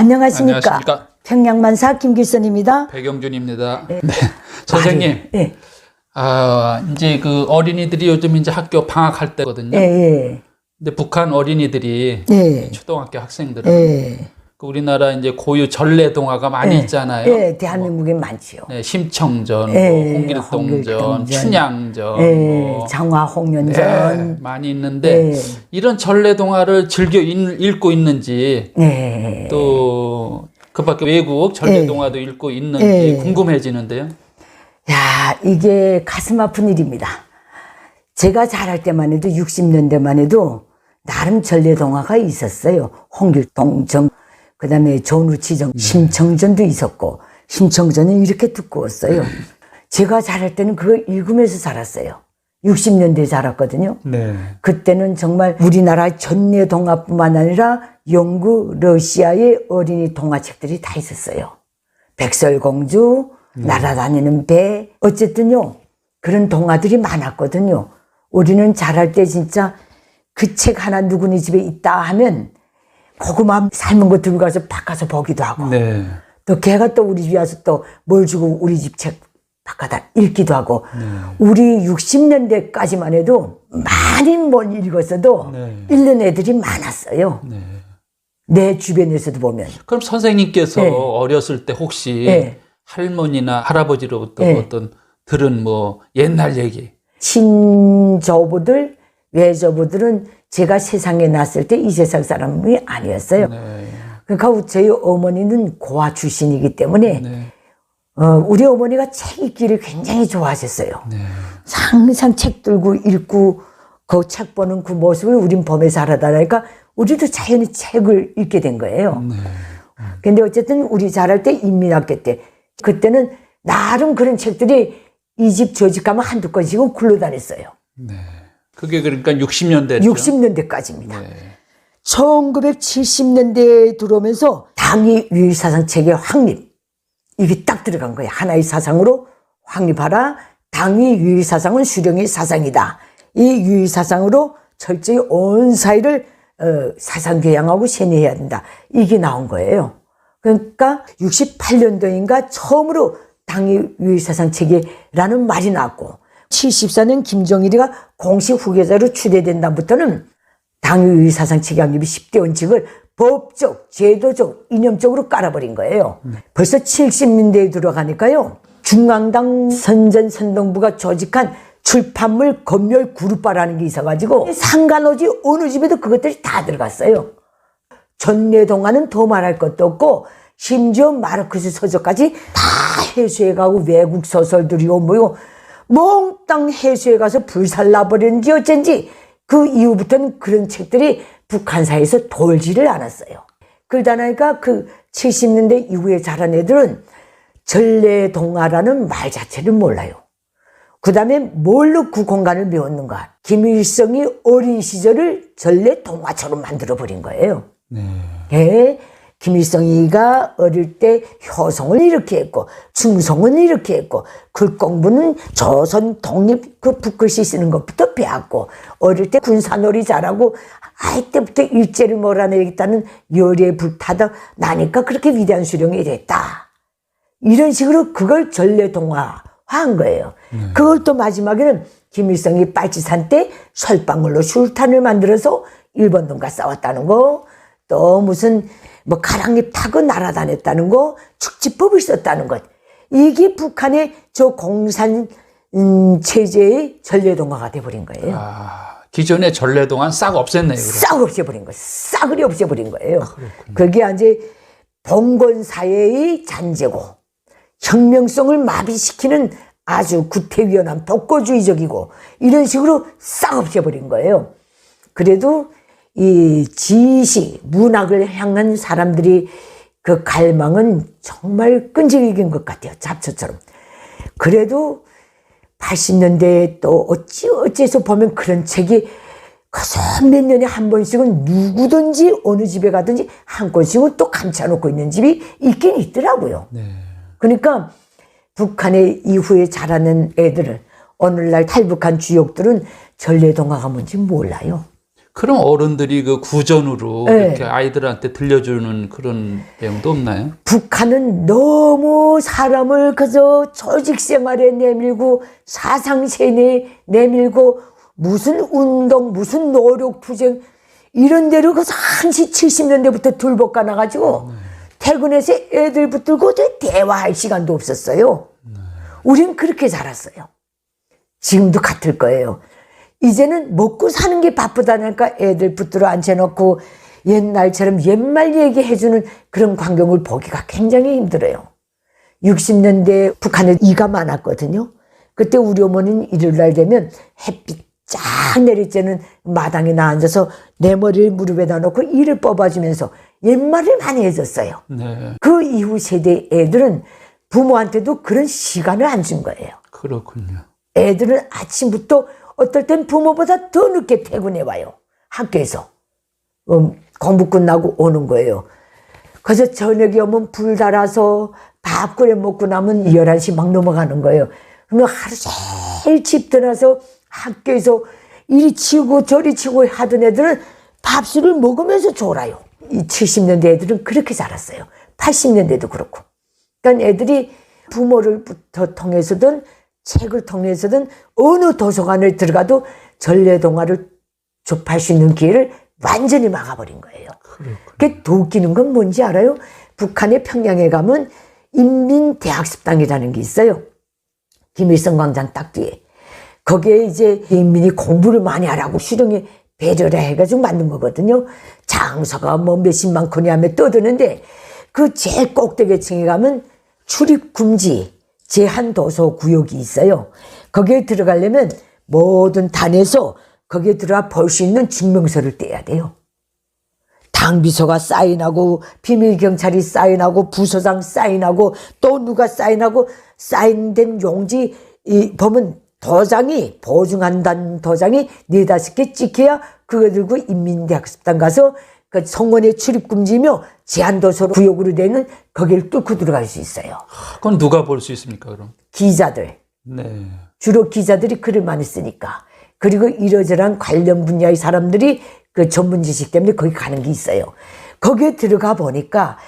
안녕하십니까. 안녕하십니까. 평양만사 김길선입니다. 백영준입니다. 네. 선생님. 네. 이제 그 어린이들이 요즘 이제 학교 방학할 때거든요. 예. 근데 북한 어린이들이 예. 초등학교 학생들은 예. 그 우리나라 이제 고유 전래동화가 많이 있잖아요. 예, 대한민국에 많지요. 네, 심청전, 예, 홍길동전, 춘향전, 예, 장화 홍련전. 네, 많이 있는데 예. 이런 전래동화를 즐겨 읽고 있는지 예. 또 그밖에 외국 전래동화도 읽고 있는지 궁금해지는데요. 야, 이게 가슴 아픈 일입니다. 제가 자랄 때만 해도 60년대만 해도 나름 전래동화가 있었어요. 홍길동전, 그 다음에 전우치정, 심청전도 있었고, 심청전은 이렇게 두꺼웠어요. 제가 자랄 때는 그거 읽으면서 자랐어요. 60년대에 자랐거든요. 네. 그때는 정말 우리나라 전래 동화뿐만 아니라 영국, 러시아의 어린이 동화책들이 다 있었어요. 백설공주, 날아다니는 배, 어쨌든요 그런 동화들이 많았거든요. 우리는 자랄 때 진짜 그 책 하나 누구네 집에 있다 하면 고구마 삶은 거 들고 가서 바꿔서 보기도 하고, 네. 또 걔가 또 우리 집에 와서 또 뭘 주고 우리 집 책 바꿔다 읽기도 하고. 우리 60년대까지만 해도 많이 못 읽었어도 읽는 애들이 많았어요. 내 주변에서도 보면. 그럼 선생님께서 어렸을 때 혹시 할머니나 할아버지로부터 어떤 들은 뭐 옛날 얘기? 친저부들, 외저부들은 제가 세상에 났을 때 이 세상 사람이 아니었어요. 그러니까 저희 어머니는 고아 출신이기 때문에 우리 어머니가 책 읽기를 굉장히 좋아하셨어요. 항상 책 들고 읽고 그 책 보는 그 모습을 우린 보면서 살아다니까 우리도 자연히 책을 읽게 된 거예요. 근데 어쨌든 우리 자랄 때 인민학교 때 그때는 나름 그런 책들이 이 집 저 집 가면 한두 건씩은 굴러다녔어요. 그게 그러니까 60년대죠. 60년대까지입니다. 1970년대에 들어오면서 당위 유일사상 체계 확립, 이게 딱 들어간 거예요. 하나의 사상으로 확립하라. 당위 유일사상은 수령의 사상이다. 이 유일사상으로 철저히 온 사회를 사상교양하고 세뇌해야 된다. 이게 나온 거예요. 그러니까 68년도인가 처음으로 당위 유일사상 체계라는 말이 나왔고, 74년 김정일이가 공식 후계자로 추대된 다음부터는 당위 유일사상 체계 확립이 10대 원칙을 법적, 제도적, 이념적으로 깔아버린 거예요. 벌써 70년대에 들어가니까요, 중앙당 선전선동부가 조직한 출판물 검열 그룹바라는 게 있어가지고 상관오지 어느 집에도 그것들이 다 들어갔어요. 전래동화는 더 말할 것도 없고 심지어 마르크스 서적까지 다 해수해가고 외국 소설들이요 뭐요 몽땅 해수해가서 불살라버렸는지 어쩐지 그 이후부터는 그런 책들이 북한사에서 돌지를 않았어요. 그러다 보니까 그 70년대 이후에 자란 애들은 전래동화라는 말 자체를 몰라요. 그 다음에 뭘로 그 공간을 메웠는가. 김일성이 어린 시절을 전래동화처럼 만들어버린 거예요. 김일성이가 어릴 때 효성을 이렇게 했고 충성은 이렇게 했고 글 공부는 조선 독립 그 붓글씨 쓰는 것부터 배웠고 어릴 때 군사놀이 잘하고 아이 때부터 일제를 몰아내겠다는 열의에 불타다 나니까 그렇게 위대한 수령이 됐다. 이런 식으로 그걸 전래동화화한 거예요. 그걸 또 마지막에는 김일성이 빨치산 때 솔방울로 술탄을 만들어서 일본놈과 싸웠다는 거, 또 무슨 뭐 가랑잎 타고 날아다녔다는 거, 축지법을 썼다는 것. 이게 북한의 저 공산 체제의 전래동화가 돼버린 거예요. 기존의 전래동화는 싹 없앴네요. 그럼. 싹 없애버린 거예요. 싸그리 없애버린 거예요. 그게 이제 봉건사회의 잔재고 혁명성을 마비시키는 아주 구태위원한 독고주의적이고 이런 식으로 싹 없애버린 거예요. 그래도 이 지식, 문학을 향한 사람들이 그 갈망은 정말 끈질긴 것 같아요. 잡초처럼. 그래도 80년대에 또 어째서 보면 그런 책이 몇 년에 한 번씩은 누구든지 어느 집에 가든지 한 권씩은 또 감춰놓고 있는 집이 있긴 있더라고요. 그러니까 북한의 이후에 자라는 애들은 오늘날 탈북한 주역들은 전래동화가 뭔지 몰라요. 그럼 어른들이 그 구전으로 네. 이렇게 아이들한테 들려주는 그런 내용도 없나요? 북한은 너무 사람을 그저 조직 생활에 내밀고 사상세뇌에 내밀고 무슨 운동, 무슨 노력투쟁 이런 데로 그 한시 70년대부터 들볶아 나가지고 퇴근해서 애들 붙들고 대화할 시간도 없었어요. 우린 그렇게 자랐어요. 지금도 같을 거예요. 이제는 먹고 사는 게 바쁘다니까 애들 붙들어 앉혀놓고 옛날처럼 옛말 얘기해주는 그런 광경을 보기가 굉장히 힘들어요. 60년대 북한에 이가 많았거든요. 그때 우리 어머니는 일요일날 되면 햇빛 쫙 내릴 때는 마당에 나 앉아서 내 머리를 무릎에다 놓고 이를 뽑아주면서 옛말을 많이 해줬어요. 네. 그 이후 세대 애들은 부모한테도 그런 시간을 안 준 거예요. 그렇군요. 애들은 아침부터 어떨 땐 부모보다 더 늦게 퇴근해 와요. 학교에서. 공부 끝나고 오는 거예요. 그래서 저녁에 오면 불 달아서 밥 끓여 먹고 나면 11시 막 넘어가는 거예요. 그러면 하루 종일 집 떠나서 학교에서 이리 치우고 저리 치우고 하던 애들은 밥술을 먹으면서 졸아요. 이 70년대 애들은 그렇게 자랐어요. 80년대도 그렇고. 그러니까 애들이 부모를부터 통해서든 책을 통해서든 어느 도서관을 들어가도 전래동화를 접할 수 있는 기회를 완전히 막아버린 거예요. 그게 더 웃기는 건 뭔지 알아요? 북한의 평양에 가면 인민대학습당이라는 게 있어요. 김일성 광장 딱 뒤에. 거기에 이제 인민이 공부를 많이 하라고 수령이 배려를 해가지고 만든 거거든요. 장서가 뭐 몇십만 건이 하며 떠드는데 그 제일 꼭대기층에 가면 출입금지 제한도서 구역이 있어요. 거기에 들어가려면 모든 단에서 거기에 들어가 볼 수 있는 증명서를 떼야 돼요. 당비서가 사인하고 비밀경찰이 사인하고 부서장 사인하고 또 누가 사인하고 사인된 용지 보면 도장이 보증한다는 도장이 4-5개 찍혀야 그거 들고 인민대학습당 가서 그 성원의 출입금지며 제한도서 구역으로 되는 거기를 뚫고 들어갈 수 있어요. 그건 누가 볼 수 있습니까, 그럼? 기자들. 네. 주로 기자들이 글을 많이 쓰니까. 그리고 이러저러한 관련 분야의 사람들이 그 전문 지식 때문에 거기 가는 게 있어요. 거기에 들어가 보니까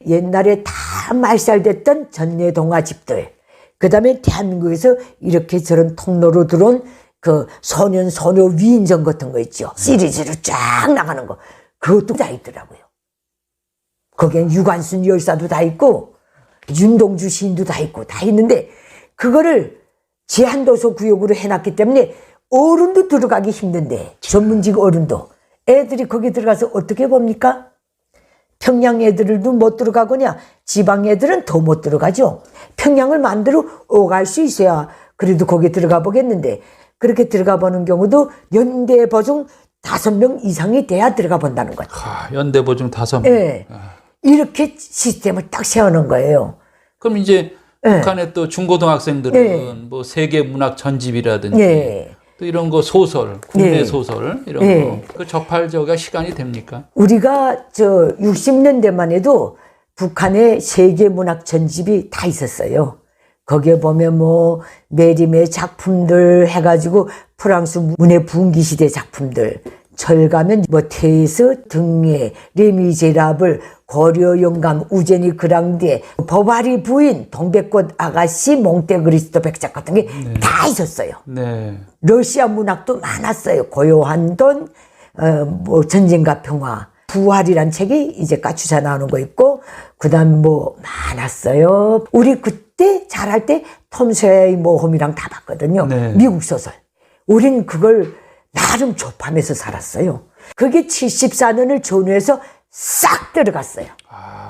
옛날에 다 말살됐던 전래동화 집들, 그 다음에 대한민국에서 이렇게 저런 통로로 들어온 그 소년, 소녀 위인전 같은 거 있죠. 시리즈로 쫙 나가는 거. 그것도 다 있더라고요. 거기엔 유관순 열사도 다 있고, 윤동주 시인도 다 있고, 다 있는데, 그거를 제한도서 구역으로 해놨기 때문에 어른도 들어가기 힘든데, 전문직 어른도. 애들이 거기 들어가서 어떻게 봅니까? 평양 애들도 못 들어가거냐, 지방 애들은 더 못 들어가죠. 평양을 만들어 오갈 수 있어야 그래도 거기 들어가 보겠는데, 그렇게 들어가 보는 경우도 연대 보증 5명 이상이 돼야 들어가 본다는 거죠. 연대 보증 5명. 네. 이렇게 시스템을 딱 세워놓은 거예요. 그럼 이제 네. 북한의 또 중고등학생들은 네. 뭐 세계 문학 전집이라든지 네. 또 이런 거 소설, 국내 네. 소설 이런 네. 거 그 접할 저가 시간이 됩니까? 우리가 저 60년대만 해도 북한의 세계 문학 전집이 다 있었어요. 거기에 보면 뭐 메림의 작품들 해가지고 프랑스 문예 분기 시대 작품들, 철가면 뭐 테스, 등에, 레미제라블, 고려 영감, 우제니 그랑디에, 버바리 부인, 동백꽃 아가씨, 몽테 그리스도 백작 같은 게 다 있었어요. 네. 러시아 문학도 많았어요. 고요한 돈, 뭐 전쟁과 평화, 부활이란 책이 이제 까추사 나오는 거 있고, 그다음 뭐 많았어요. 우리 그때 잘할 때 톰소의 모험이랑 다 봤거든요. 네. 미국 소설. 우린 그걸 나름 접하면서 살았어요. 그게 74년을 전후해서 싹 들어갔어요.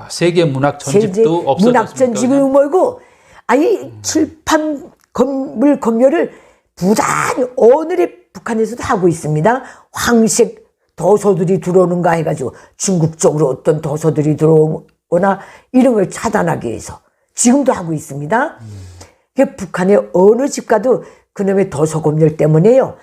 세계 문학 전집도 없어졌습니까? 문학 전집이 멀고 아예 출판 건물 검열을 부단히 오늘의 북한에서도 하고 있습니다. 황색 도서들이 들어오는가 해가지고 중국 쪽으로 어떤 도서들이 들어오거나 이런 걸 차단하기 위해서 지금도 하고 있습니다. 북한의 어느 집 가도 그놈의 도서 검열 때문에요.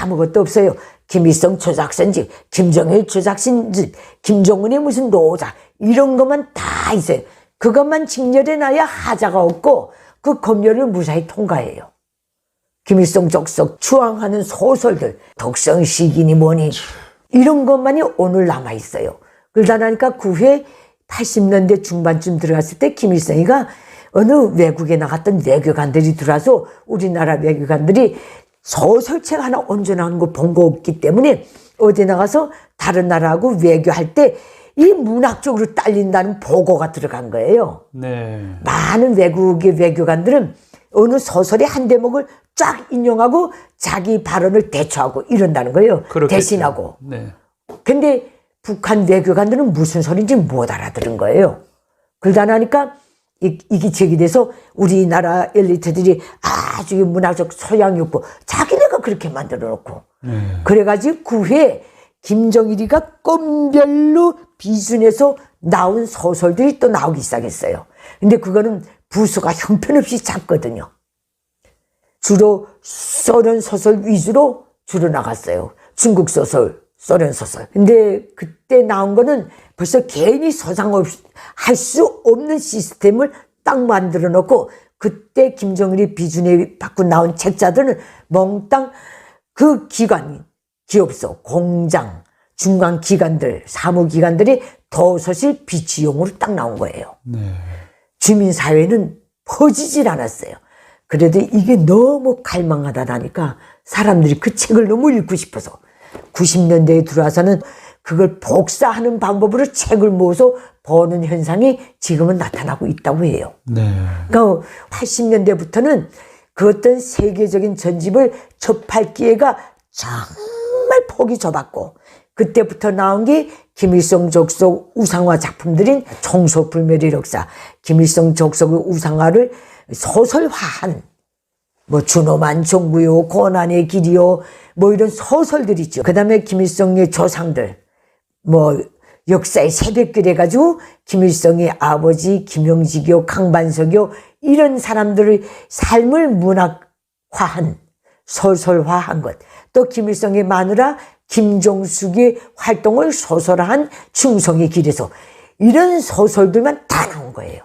아무것도 없어요. 김일성 조작선집, 김정일 조작신집, 김정은의 무슨 노작 이런 것만 다 있어요. 그것만 직렬해놔야 하자가 없고 그 검열을 무사히 통과해요. 김일성 족속 추앙하는 소설들, 독성시기니 뭐니 이런 것만이 오늘 남아 있어요. 그러다 나니까 그 후에 80년대 중반쯤 들어갔을 때 김일성이가 어느 외국에 나갔던 외교관들이 들어와서 우리나라 외교관들이 소설책 하나 온전한 거 본 거 없기 때문에 어디 나가서 다른 나라하고 외교할 때 이 문학적으로 딸린다는 보고가 들어간 거예요. 네. 많은 외국의 외교관들은 어느 소설의 한 대목을 쫙 인용하고 자기 발언을 대처하고 이런다는 거예요. 그렇겠죠. 대신하고. 네. 근데 북한 외교관들은 무슨 소리인지 못 알아들은 거예요. 그러다 나니까 이게 제기돼서 우리나라 엘리트들이 아주 문화적 소양이 없고 자기네가 그렇게 만들어 놓고 그래가지고 그 후에 김정일이가 건별로 비준해서 나온 소설들이 또 나오기 시작했어요. 근데 그거는 부수가 형편없이 작거든요. 주로 소련 소설 위주로 주로 나갔어요. 중국 소설, 소련 소설. 근데 그때 나온 거는 벌써 개인이 소장할 수 없는 시스템을 딱 만들어 놓고 그때 김정일이 비준에 받고 나온 책자들은 몽땅 그 기관, 기업소, 공장, 중간 기관들, 사무기관들이 도서실 비치용으로 딱 나온 거예요. 네. 주민사회는 퍼지질 않았어요. 그래도 이게 너무 갈망하다니까 사람들이 그 책을 너무 읽고 싶어서 90년대에 들어와서는 그걸 복사하는 방법으로 책을 모아서 버는 현상이 지금은 나타나고 있다고 해요. 네. 그러니까 80년대부터는 그 어떤 세계적인 전집을 접할 기회가 정말 폭이 좁았고 그때부터 나온 게 김일성 족속 우상화 작품들인 총소불멸의 역사, 김일성 족속의 우상화를 소설화한 뭐 준엄한 종구요, 고난의 길이요, 뭐 이런 소설들 있죠. 그 다음에 김일성의 조상들, 뭐 역사의 새벽길 해가지고 김일성의 아버지 김영직이요, 강반석이요 이런 사람들의 삶을 문학화한, 소설화한 것. 또 김일성의 마누라 김종숙의 활동을 소설화한 충성의 길에서 이런 소설들만 다 나온 거예요.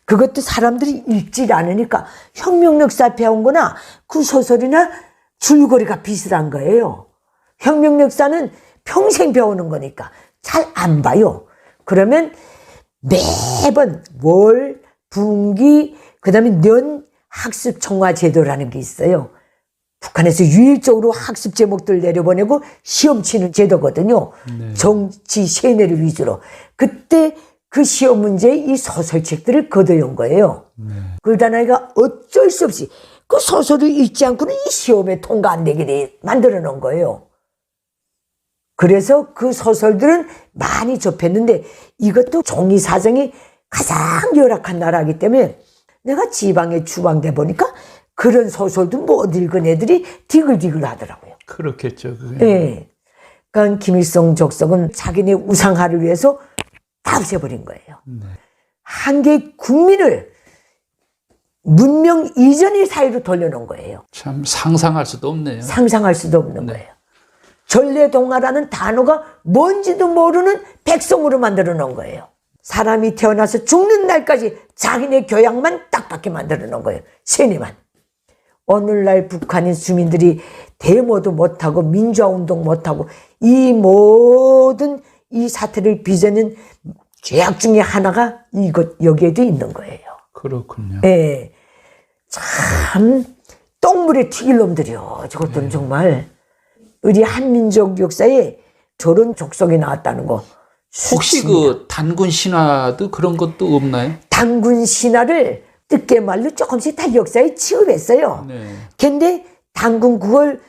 그것도 사람들이 읽질 않으니까 혁명역사 배운 거나 그 소설이나 줄거리가 비슷한 거예요. 혁명역사는 평생 배우는 거니까 잘 안 봐요. 그러면 매번 월, 분기, 그 다음에 년 학습청화 제도라는 게 있어요. 북한에서 유일적으로 학습 제목들 내려보내고 시험 치는 제도거든요. 네. 정치 세뇌를 위주로. 그때 그 시험 문제에 이 소설책들을 걷어온 거예요. 그러다 나이가 어쩔 수 없이 그 소설을 읽지 않고는 이 시험에 통과 안 되게 만들어 놓은 거예요. 그래서 그 소설들은 많이 접했는데 이것도 종이 사정이 가장 열악한 나라이기 때문에 내가 지방에 추방돼 보니까 그런 소설도 못 읽은 애들이 디글디글 하더라고요. 그렇겠죠. 그게. 예. 그러니까 김일성 족속은 자기네 우상화를 위해서 다 없애버린 거예요. 한 개의 국민을 문명 이전의 사회로 돌려놓은 거예요. 참 상상할 수도 없네요. 상상할 수도 없는 네. 거예요. 전래동화라는 단어가 뭔지도 모르는 백성으로 만들어 놓은 거예요. 사람이 태어나서 죽는 날까지 자기네 교양만 딱 받게 만들어 놓은 거예요. 세뇌만. 오늘날 북한인 주민들이 데모도 못하고 민주화운동 못하고 이 모든 이 사태를 빚어낸 죄악 중에 하나가 여기에도 있는 거예요. 그렇군요. 예. 참 똥물에 튀길 놈들이요. 저것들은 정말 우리 한민족 역사에 저런 족속이 나왔다는 거. 혹시 그 단군 신화도 그런 것도 없나요? 단군 신화를 뜻게 말로 조금씩 다 역사에 취급했어요. 네. 근데 단군 그걸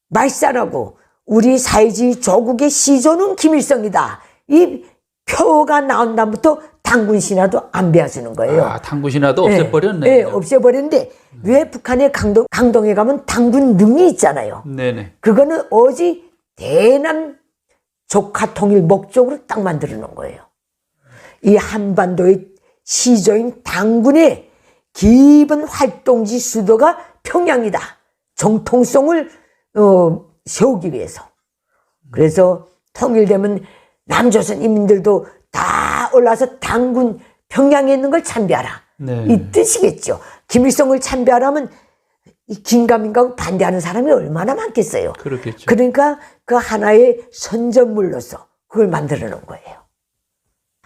말살하고 우리 사회주의 조국의 시조는 김일성이다. 이 표가 나온 다음부터 단군 신화도 안 배워주는 거예요. 아, 단군 신화도 없애버렸네. 네, 없애버렸는데 왜 북한의 강동에 가면 단군 능이 있잖아요. 네네. 그거는 오직 대남 조카 통일 목적으로 딱 만들어 놓은 거예요. 이 한반도의 시조인 단군의 기본 활동지 수도가 평양이다. 정통성을 세우기 위해서. 그래서 통일되면 남조선 인민들도 다 올라서 단군 평양에 있는 걸 참배하라. 네. 이 뜻이겠죠. 김일성을 참배하라면 이 긴가민가하고 반대하는 사람이 얼마나 많겠어요. 그렇겠죠. 그러니까 그 하나의 선전물로서 그걸 만들어 놓은 거예요.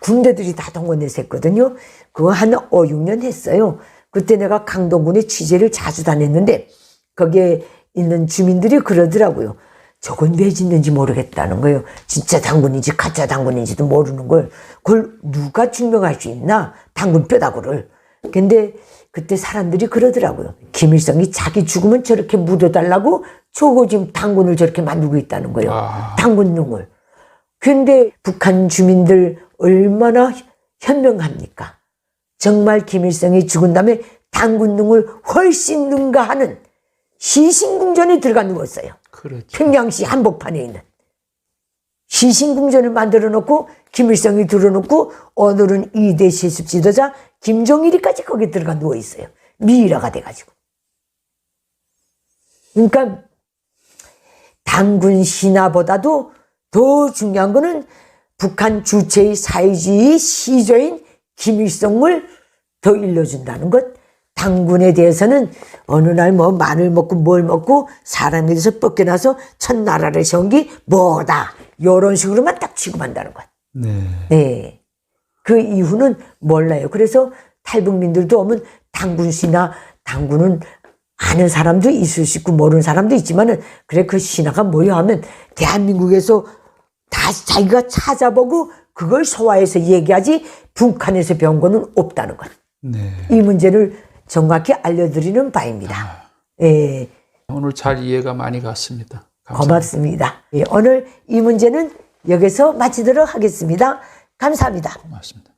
군대들이 다 동원해서 했거든요. 그거 한 6년 했어요. 그때 내가 강동군에 취재를 자주 다녔는데 거기에 있는 주민들이 그러더라고요. 저건 왜 짓는지 모르겠다는 거예요. 진짜 당군인지 가짜 당군인지도 모르는 걸 그걸 누가 증명할 수 있나? 당군 뼈다구를. 근데 그때 사람들이 그러더라고요. 김일성이 자기 죽으면 저렇게 묻어달라고 저거 지금 당군을 저렇게 만들고 있다는 거예요. 당군용을. 근데 북한 주민들 얼마나 현명합니까? 정말 김일성이 죽은 다음에 당군능을 훨씬 능가하는 시신궁전에 들어가 누웠어요. 그렇죠. 평양시 한복판에 있는 시신궁전을 만들어 놓고 김일성이 들어놓고 오늘은 2대 세습 지도자 김정일이까지 거기 들어가 누워 있어요. 미이라가 돼가지고. 그러니까 당군 신화보다도 더 중요한 거는 북한 주체의 사회주의 시조인 김일성을 더 일러준다는 것. 당군에 대해서는 어느 날 뭐 마늘 먹고 뭘 먹고 사람에 대해서 뻗겨나서 첫 나라를 세운 게 뭐다. 이런 식으로만 딱 취급한다는 것. 네. 네. 그 이유는 몰라요. 그래서 탈북민들도 오면 당군 신화, 당군은 아는 사람도 있을 수 있고 모르는 사람도 있지만은 그래 그 신화가 뭐야 하면 대한민국에서 다 자기가 찾아보고 그걸 소화해서 얘기하지 북한에서 배운 거는 없다는 것. 네. 이 문제를 정확히 알려드리는 바입니다. 예. 오늘 잘 이해가 많이 갔습니다. 감사합니다. 고맙습니다. 예, 오늘 이 문제는 여기서 마치도록 하겠습니다. 감사합니다. 고맙습니다.